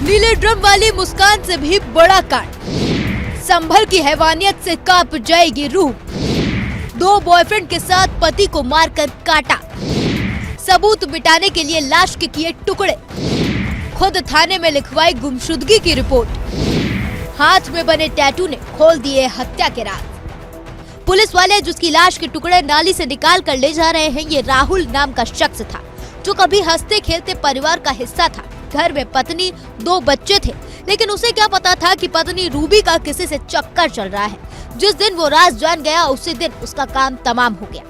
नीले ड्रम वाली मुस्कान से भी बड़ा कांड। संभल की हैवानियत से कांप जाएगी रूह। 2 बॉयफ्रेंड के साथ पति को मारकर काटा। सबूत मिटाने के लिए लाश के किए टुकड़े। खुद थाने में लिखवाई गुमशुदगी की रिपोर्ट। हाथ में बने टैटू ने खोल दिए हत्या के राज। पुलिस वाले जिसकी लाश के टुकड़े नाली से निकाल कर ले जा रहे हैं, ये राहुल नाम का शख्स था जो कभी हंसते खेलते परिवार का हिस्सा था। घर में पत्नी, 2 बच्चे थे, लेकिन उसे क्या पता था कि पत्नी रूबी का किसी से चक्कर चल रहा है। जिस दिन वो राज जान गया, उसी दिन उसका काम तमाम हो गया।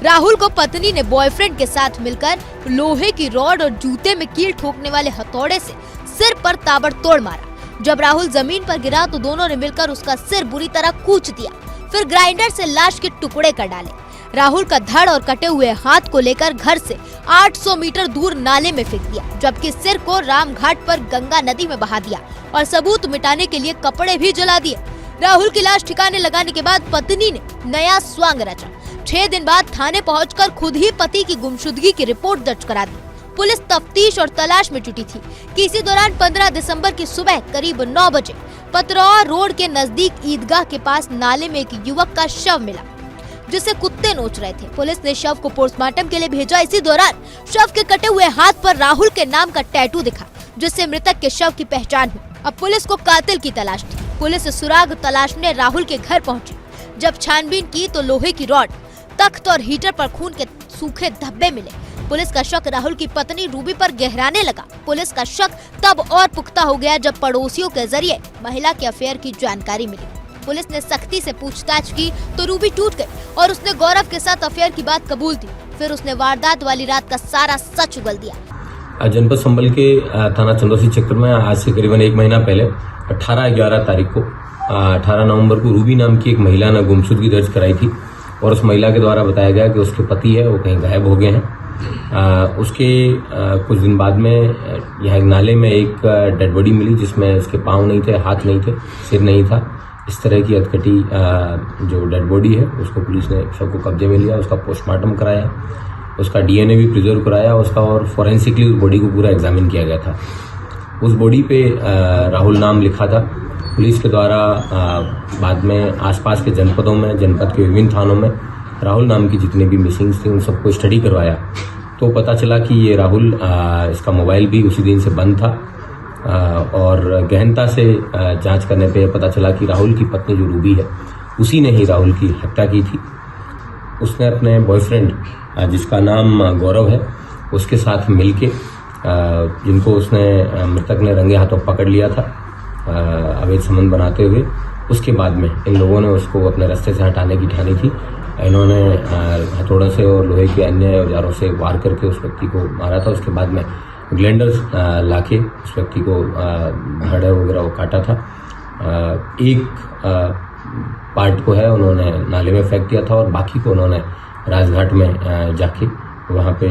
राहुल को पत्नी ने बॉयफ्रेंड के साथ मिलकर लोहे की रॉड और जूते में कील ठोकने वाले हथौड़े से सिर पर ताबड़तोड़ मारा। जब राहुल जमीन पर गिरा तो दोनों ने मिलकर उसका सिर बुरी तरह कूच दिया, फिर ग्राइंडर से लाश के टुकड़े कर डाले। राहुल का धड़ और कटे हुए हाथ को लेकर घर से 800 मीटर दूर नाले में फेंक दिया, जबकि सिर को रामघाट पर गंगा नदी में बहा दिया और सबूत मिटाने के लिए कपड़े भी जला दिए। राहुल की लाश ठिकाने लगाने के बाद पत्नी ने नया स्वांग रचा। 6 दिन बाद थाने पहुंचकर खुद ही पति की गुमशुदगी की रिपोर्ट दर्ज करा दी। पुलिस तफ्तीश और तलाश में जुटी थी कि इसी दौरान 15 दिसंबर की सुबह करीब 9 बजे पतरौआ रोड के नजदीक ईदगाह के पास नाले में एक युवक का शव मिला, जिसे कुत्ते नोच रहे थे। पुलिस ने शव को पोस्टमार्टम के लिए भेजा। इसी दौरान शव के कटे हुए हाथ पर राहुल के नाम का टैटू दिखा, जिससे मृतक के शव की पहचान हुई। अब पुलिस को कातिल की तलाश थी। पुलिस सुराग तलाशने राहुल के घर पहुंची। जब छानबीन की तो लोहे की रॉड, तख्त और हीटर पर खून के सूखे धब्बे मिले। पुलिस का शक राहुल की पत्नी रूबी पर गहराने लगा। पुलिस का शक तब और पुख्ता हो गया जब पड़ोसियों के जरिए महिला के अफेयर की जानकारी मिली। पुलिस ने सख्ती से पूछताछ की तो रूबी टूट गई और उसने गौरव के साथ अफेयर की बात कबूल दी। फिर उसने वारदात वाली रात का सारा सच उगल दिया। जनपद संभल के थाना चंदौसी क्षेत्र में आज से करीबन 1 महीना पहले 18/11 तारीख को 18 नवंबर को रूबी नाम की एक महिला ने गुमशुदगी दर्ज कराई थी और उस महिला के द्वारा बताया गया कि उसके पति है वो कहीं गायब हो गए हैं। उसके कुछ दिन बाद में यहाँ एक नाले में एक डेड बॉडी मिली, जिसमें उसके पाँव नहीं थे, हाथ नहीं थे, सिर नहीं था। इस तरह की अधकटी जो डेड बॉडी है उसको पुलिस ने शव को कब्जे में लिया, उसका पोस्टमार्टम कराया, उसका डीएनए भी प्रिजर्व कराया उसका, और फॉरेंसिकली उस बॉडी को पूरा एग्जामिन किया गया था। उस बॉडी पे राहुल नाम लिखा था। पुलिस के द्वारा बाद में आसपास के जनपद के विभिन्न थानों में राहुल नाम की जितने भी मिसिंग्स थी उन सबको स्टडी करवाया तो पता चला कि ये राहुल, इसका मोबाइल भी उसी दिन से बंद था। और गहनता से जांच करने पे पता चला कि राहुल की पत्नी जो रूबी है उसी ने ही राहुल की हत्या की थी। उसने अपने बॉयफ्रेंड जिसका नाम गौरव है उसके साथ मिलके, जिनको उसने मृतक ने रंगे हाथों पकड़ लिया था अवैध संबंध बनाते हुए, उसके बाद में इन लोगों ने उसको अपने रास्ते से हटाने की ठानी थी। इन्होंने हथौड़ों से और लोहे के अन्य औजारों से वार करके उस व्यक्ति को मारा था। उसके बाद में ग्लैंडर्स लाके उस व्यक्ति को धड़ वगैरह वो काटा था। एक पार्ट को है उन्होंने नाले में फेंक दिया था और बाकी को उन्होंने राजघाट में जाके वहाँ पे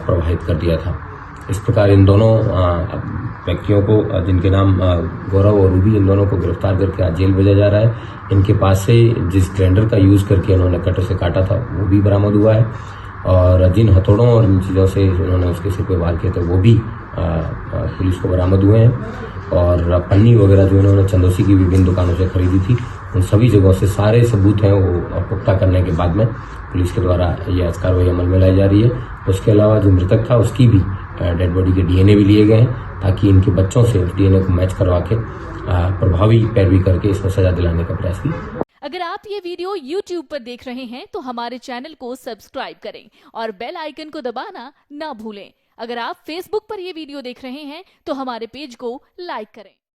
प्रवाहित कर दिया था। इस प्रकार इन दोनों व्यक्तियों को, जिनके नाम गौरव और रूबी, इन दोनों को गिरफ्तार करके आज जेल भेजा जा रहा है। इनके पास से जिस ग्राइंडर का यूज करके उन्होंने कटर से काटा था वो भी बरामद हुआ है और जिन हथौड़ों और इन चीज़ों से उन्होंने उसके सिर पे वार किए थे वो भी पुलिस को बरामद हुए हैं। और पन्नी वगैरह जो इन्होंने चंदौसी की विभिन्न दुकानों से खरीदी थी, उन सभी जगहों से सारे सबूत हैं वो पुख्ता करने के बाद में पुलिस के द्वारा ये आज कार्रवाई अमल में लाई जा रही है। उसके अलावा जो मृतक था उसकी भी डेड बॉडी के डीएनए भी लिए गए हैं ताकि इनके बच्चों से उस डीएनए को मैच करवा के प्रभावी पैरवी करके इसको सजा दिलाने का प्रयास की। अगर आप ये वीडियो YouTube पर देख रहे हैं तो हमारे चैनल को सब्सक्राइब करें और बेल आइकन को दबाना ना भूलें। अगर आप Facebook पर ये वीडियो देख रहे हैं तो हमारे पेज को लाइक करें।